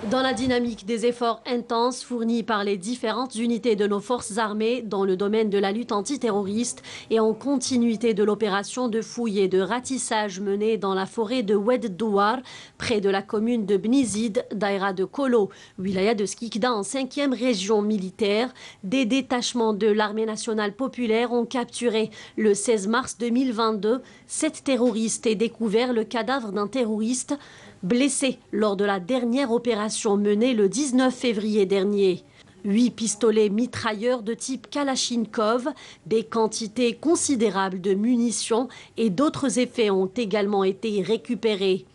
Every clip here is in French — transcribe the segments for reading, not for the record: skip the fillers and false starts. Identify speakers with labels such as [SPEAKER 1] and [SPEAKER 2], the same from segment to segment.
[SPEAKER 1] Dans la dynamique des efforts intenses fournis par les différentes unités de nos forces armées dans le domaine de la lutte antiterroriste et en continuité de l'opération de fouille et de ratissage menée dans la forêt de Oued Douar, près de la commune de Bnizid, daïra de Kolo, wilaya de Skikda en 5e région militaire, des détachements de l'armée nationale populaire ont capturé le 16 mars 2022 7 terroristes et découvert le cadavre d'un terroriste blessé lors de la dernière opération menée le 19 février dernier. 8 pistolets mitrailleurs de type Kalachnikov, des quantités considérables de munitions et d'autres effets ont également été récupérés.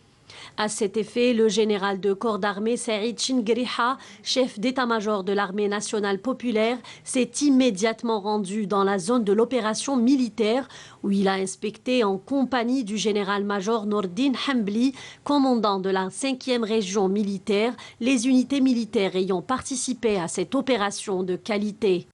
[SPEAKER 1] À cet effet, le général de corps d'armée Saïd Chingriha, chef d'état-major de l'armée nationale populaire, s'est immédiatement rendu dans la zone de l'opération militaire où il a inspecté en compagnie du général-major Nordin Hambli, commandant de la 5e région militaire, les unités militaires ayant participé à cette opération de qualité.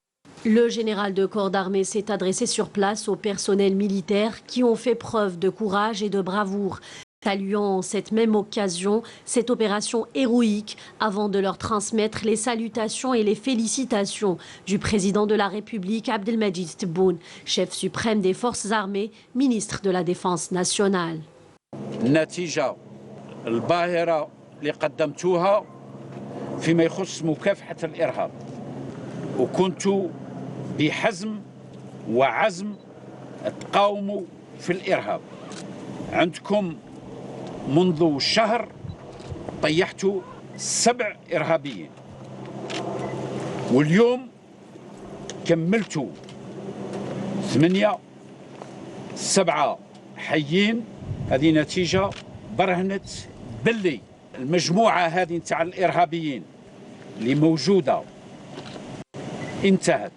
[SPEAKER 1] Le général de corps d'armée s'est adressé sur place au personnel militaire qui ont fait preuve de courage et de bravoure, saluant en cette même occasion cette opération héroïque avant de leur transmettre les salutations et les félicitations du président de la République Abdelmadjid Tebboune, chef suprême des forces armées, ministre de la Défense nationale.
[SPEAKER 2] النتيجة الباهرة اللي قدمتوها فيما يخص مكافحة الإرهاب وكنت بحزم وعزم تقاوموا في الإرهاب. عندكم منذ شهر طيحت 7 إرهابيين واليوم كملت 7 حيين. هذه نتيجة برهنت باللي المجموعة هذه نتاع الإرهابيين اللي موجودة انتهت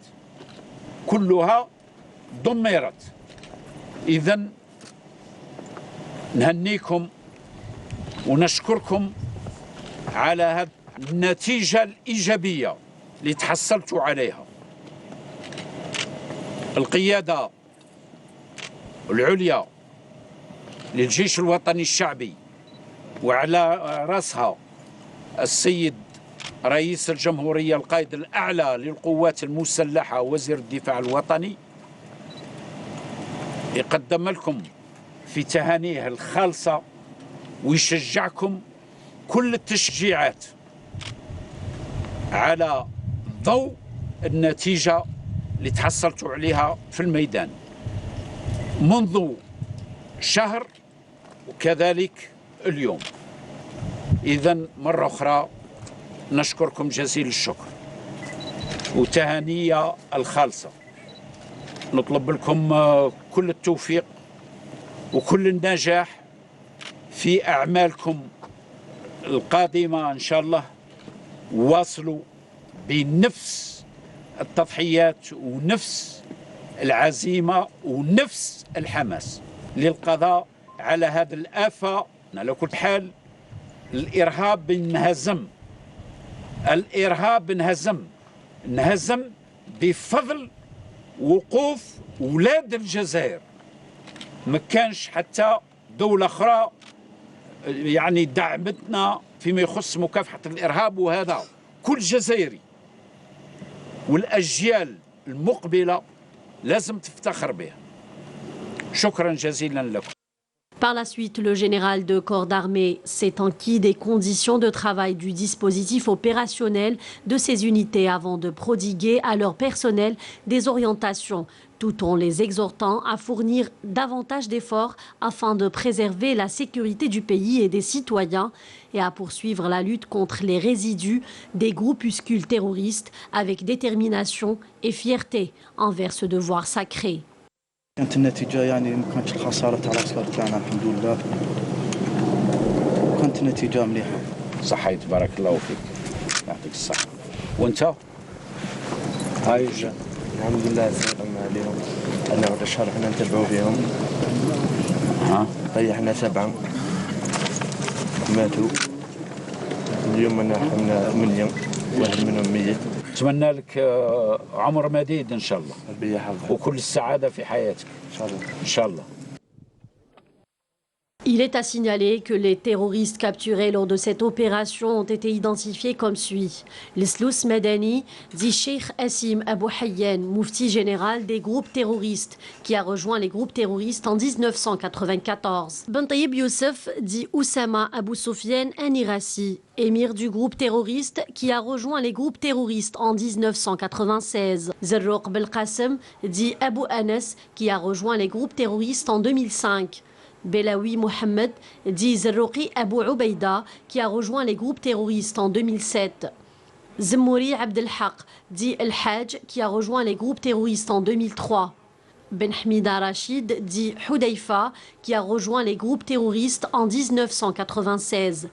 [SPEAKER 2] كلها دمرت. إذن نهنيكم ونشكركم على هذه النتيجة الإيجابية اللي تحصلتوا عليها. القيادة العليا للجيش الوطني الشعبي وعلى رأسها السيد رئيس الجمهورية القائد الأعلى للقوات المسلحة وزير الدفاع الوطني يقدم لكم في تهانيه الخالصة ويشجعكم كل التشجيعات على ضوء النتيجة اللي تحصلتوا عليها في الميدان منذ شهر وكذلك اليوم. إذن مرة أخرى نشكركم جزيل الشكر وتهانية الخالصة. نطلب لكم كل التوفيق وكل النجاح في أعمالكم القادمة إن شاء الله. واصلوا بنفس التضحيات ونفس العزيمة ونفس الحماس للقضاء على هذه الآفة. على كل حال الإرهاب انهزم. الإرهاب انهزم بفضل وقوف ولاد الجزائر. ما كانش حتى دولة أخرى يعني دعمتنا فيما يخص مكافحة الإرهاب، وهذا كل جزائري والأجيال المقبلة لازم تفتخر به. شكرا جزيلا لكم.
[SPEAKER 1] Par la suite, le général de corps d'armée s'est enquis des conditions de travail du dispositif opérationnel de ces unités avant de prodiguer à leur personnel des orientations, tout en les exhortant à fournir davantage d'efforts afin de préserver la sécurité du pays et des citoyens et à poursuivre la lutte contre les résidus des groupuscules terroristes avec détermination et fierté envers ce devoir sacré.
[SPEAKER 3] كانت النتيجة يعني ما كانتش الخسارة تاع العسكر تاعنا الحمد لله. كانت نتيجة مليحة.
[SPEAKER 2] صحيت بارك الله فيك. يعطيك الصحة. وأنت؟ هاي
[SPEAKER 4] الحمد لله سلام عليهم. أنا غدا الشهر حنا نتبعوا فيهم. طيحنا 7 ماتوا. اليوم أنا حنا 8 واحد منهم ميت.
[SPEAKER 2] أتمنى لك عمر مديد إن شاء الله وكل السعادة في حياتك إن شاء الله.
[SPEAKER 1] Il est à signaler que les terroristes capturés lors de cette opération ont été identifiés comme suit. L'Slous Madani dit Cheikh Assim Abou Hayyan, moufti général des groupes terroristes, qui a rejoint les groupes terroristes en 1994. Ben Taïb Youssef dit Oussama Abou Soufiane Anirassi, émir du groupe terroriste qui a rejoint les groupes terroristes en 1996. Zerrouk Belqasem dit Abou Anas, qui a rejoint les groupes terroristes en 2005. Belawi Mohamed dit Zerrouki Abou Ubaïda, qui a rejoint les groupes terroristes en 2007. Zemmouri Abdelhaq dit El Hajj, qui a rejoint les groupes terroristes en 2003. Ben Hamida Rachid dit Hudayfa, qui a rejoint les groupes terroristes en 1996.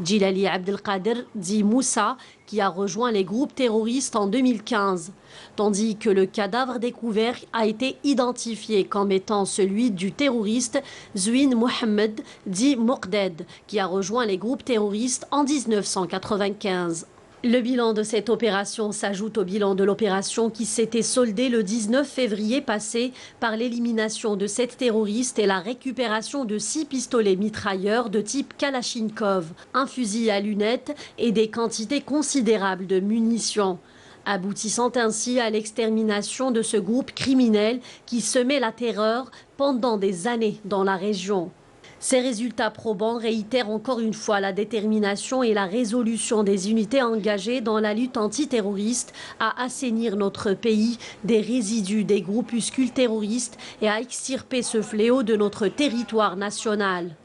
[SPEAKER 1] Djilali Abdelkader dit Moussa, qui a rejoint les groupes terroristes en 2015, tandis que le cadavre découvert a été identifié comme étant celui du terroriste Zouine Mohamed dit Moqded, qui a rejoint les groupes terroristes en 1995. Le bilan de cette opération s'ajoute au bilan de l'opération qui s'était soldée le 19 février passé par l'élimination de 7 terroristes et la récupération de 6 pistolets mitrailleurs de type Kalachnikov, un fusil à lunettes et des quantités considérables de munitions, aboutissant ainsi à l'extermination de ce groupe criminel qui semait la terreur pendant des années dans la région. Ces résultats probants réitèrent encore une fois la détermination et la résolution des unités engagées dans la lutte antiterroriste à assainir notre pays des résidus des groupuscules terroristes et à extirper ce fléau de notre territoire national.